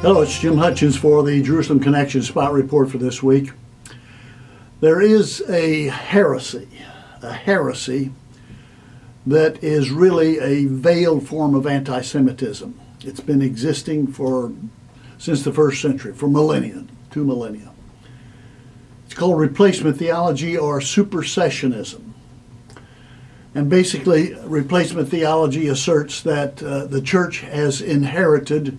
Hello, it's Jim Hutchins for the Jerusalem Connection Spot Report for this week. There is a heresy that is really a veiled form of anti-Semitism. It's been existing since the first century, for millennia, 2 millennia. It's called replacement theology or supersessionism. And basically, replacement theology asserts that the church has inherited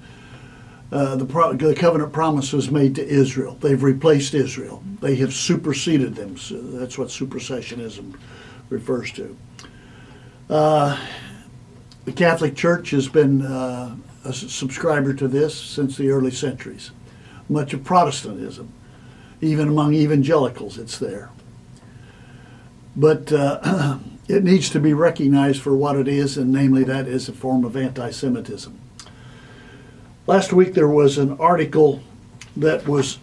the covenant promises made to Israel. They've replaced Israel. They have superseded them. So that's what supersessionism refers to. The Catholic Church has been a subscriber to this since the early centuries. Much of Protestantism, even among evangelicals, it's there. But it needs to be recognized for what it is, and namely that is a form of anti-Semitism. Last week there was an article that was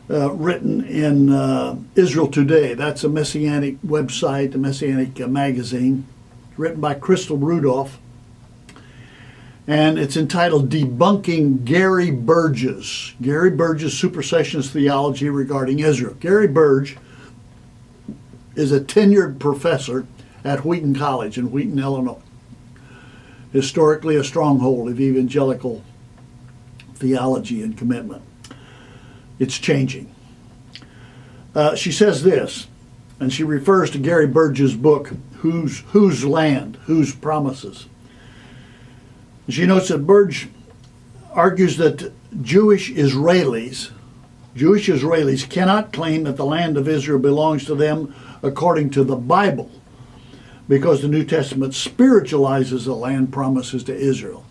written in Israel Today. That's a Messianic website, a Messianic magazine, written by Crystal Rudolph. And it's entitled Debunking Gary Burge's Supersessionist Theology Regarding Israel. Gary Burge is a tenured professor at Wheaton College in Wheaton, Illinois. Historically a stronghold of evangelical theology and commitment. It's changing. She says this, and she refers to Gary Burge's book, Whose Land, Whose Promises. She notes that Burge argues that Jewish Israelis cannot claim that the land of Israel belongs to them according to the Bible, because the New Testament spiritualizes the land promises to Israel.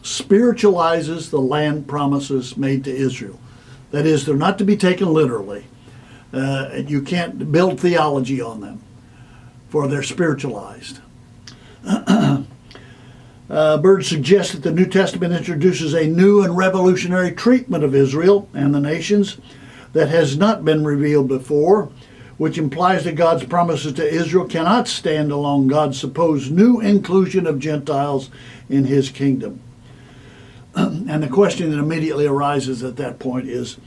Spiritualizes the land promises made to Israel. That is, they're not to be taken literally. You can't build theology on them, for they're spiritualized. Burge suggests that the New Testament introduces a new and revolutionary treatment of Israel and the nations that has not been revealed before, which implies that God's promises to Israel cannot stand along God's supposed new inclusion of Gentiles in his kingdom. And the question that immediately arises at that point is,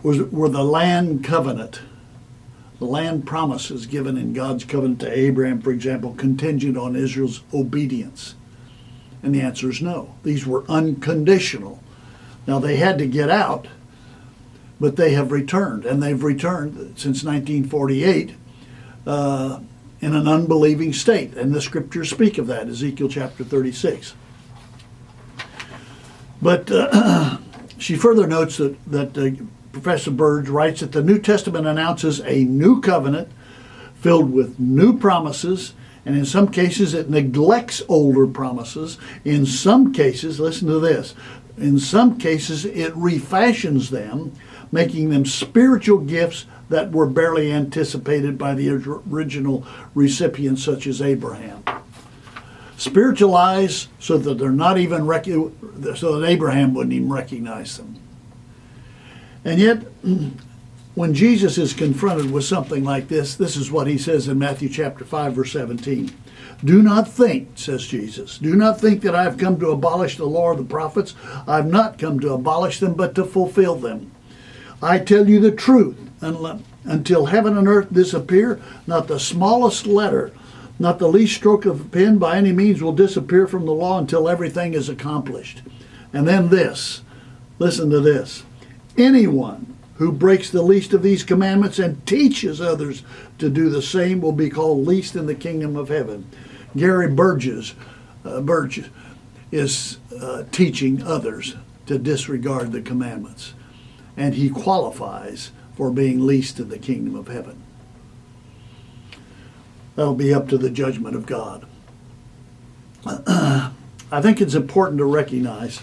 were the land covenant, the land promises given in God's covenant to Abraham, for example, contingent on Israel's obedience? And the answer is no. These were unconditional. Now, they had to get out, but they have returned, and they've returned since 1948 in an unbelieving state. And the scriptures speak of that, Ezekiel chapter 36. But she further notes that Professor Burge writes that the New Testament announces a new covenant filled with new promises, and in some cases it neglects older promises. In some cases, listen to this, in some cases it refashions them, making them spiritual gifts that were barely anticipated by the original recipients, such as Abraham. Spiritualize so that they're not even so that Abraham wouldn't even recognize them. And yet, when Jesus is confronted with something like this is what he says in Matthew chapter 5, verse 17. Do not think, says Jesus, do not think that I have come to abolish the law or the prophets. I have not come to abolish them, but to fulfill them. I tell you the truth, until heaven and earth disappear, not the smallest letter, not the least stroke of a pen by any means will disappear from the law until everything is accomplished. And then this, listen to this. Anyone who breaks the least of these commandments and teaches others to do the same will be called least in the kingdom of heaven. Gary Burge is teaching others to disregard the commandments, and he qualifies for being least in the kingdom of heaven. That'll be up to the judgment of God. I think it's important to recognize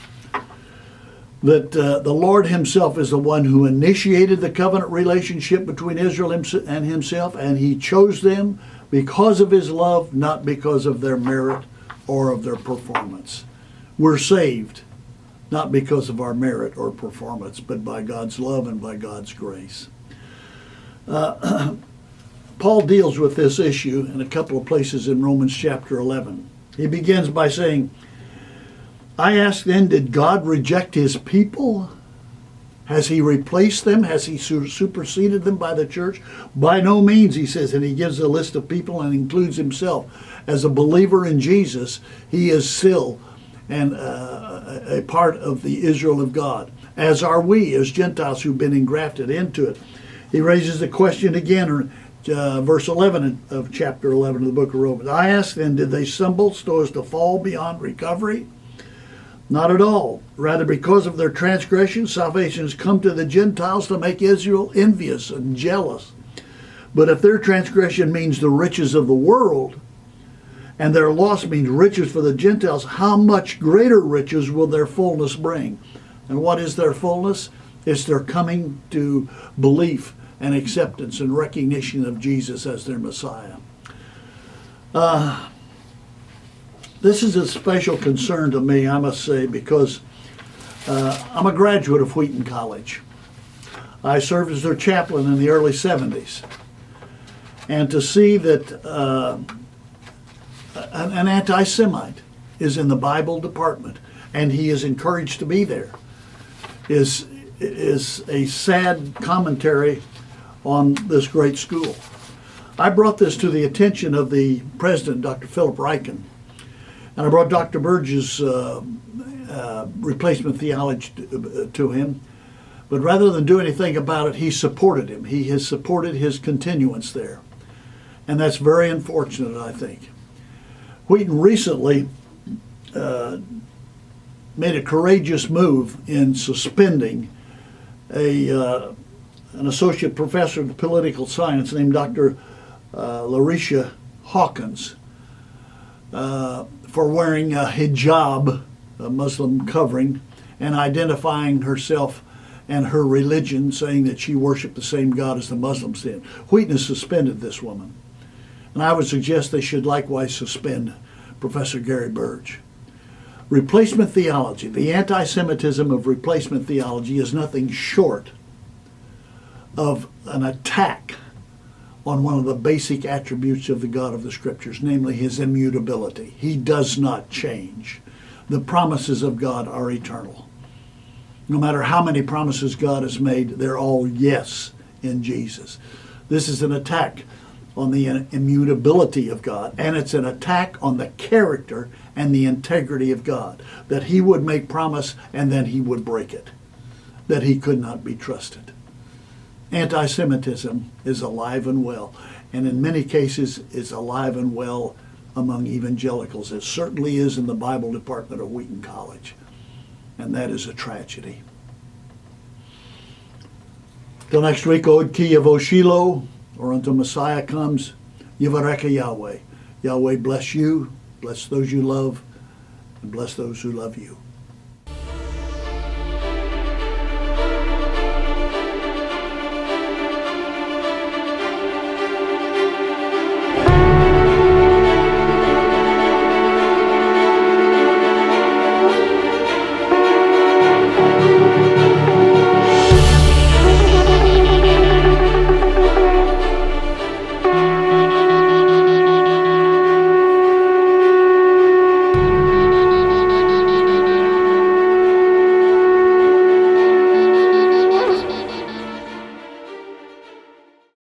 that the Lord himself is the one who initiated the covenant relationship between Israel and himself, and he chose them because of his love, not because of their merit or of their performance. We're saved not because of our merit or performance, but by God's love and by God's grace. Paul deals with this issue in a couple of places in Romans chapter 11. He begins by saying, I ask then, did God reject his people? Has he replaced them? Has he superseded them by the church? By no means, he says, and he gives a list of people and includes himself. As a believer in Jesus, he is still a part of the Israel of God, as are we as Gentiles who've been engrafted into it. He raises the question again, verse 11 of chapter 11 of the book of Romans. I ask then, did they stumble so as to fall beyond recovery? Not at all. Rather, because of their transgression, salvation has come to the Gentiles to make Israel envious and jealous. But if their transgression means the riches of the world, and their loss means riches for the Gentiles, how much greater riches will their fullness bring? And what is their fullness? It's their coming to belief and acceptance and recognition of Jesus as their Messiah. This is a special concern to me, I must say, because I'm a graduate of Wheaton College. I served as their chaplain in the early 70s. And to see that an anti-Semite is in the Bible department, and he is encouraged to be there, is a sad commentary on this great school. I brought this to the attention of the president, Dr. Philip Ryken, and I brought Dr. Burge's replacement theology to him. But rather than do anything about it, he supported him. He has supported his continuance there. And that's very unfortunate, I think. Wheaton recently made a courageous move in suspending an associate professor of political science named Dr. Larisha Hawkins for wearing a hijab, a Muslim covering, and identifying herself and her religion, saying that she worshiped the same God as the Muslims did. Wheaton has suspended this woman. And I would suggest they should likewise suspend Professor Gary Burge. Replacement theology, the anti-Semitism of replacement theology, is nothing short of an attack on one of the basic attributes of the God of the Scriptures, namely his immutability. He does not change. The promises of God are eternal. No matter how many promises God has made, they're all yes in Jesus. This is an attack on the immutability of God, and it's an attack on the character and the integrity of God, that he would make promise and then he would break it, that he could not be trusted. Anti-Semitism is alive and well, and in many cases it's alive and well among evangelicals. It certainly is in the Bible department of Wheaton College, and that is a tragedy. Till next week, Od Ki Yavo Shiloh, or until Messiah comes, Yivareka Yahweh. Yahweh bless you, bless those you love, and bless those who love you.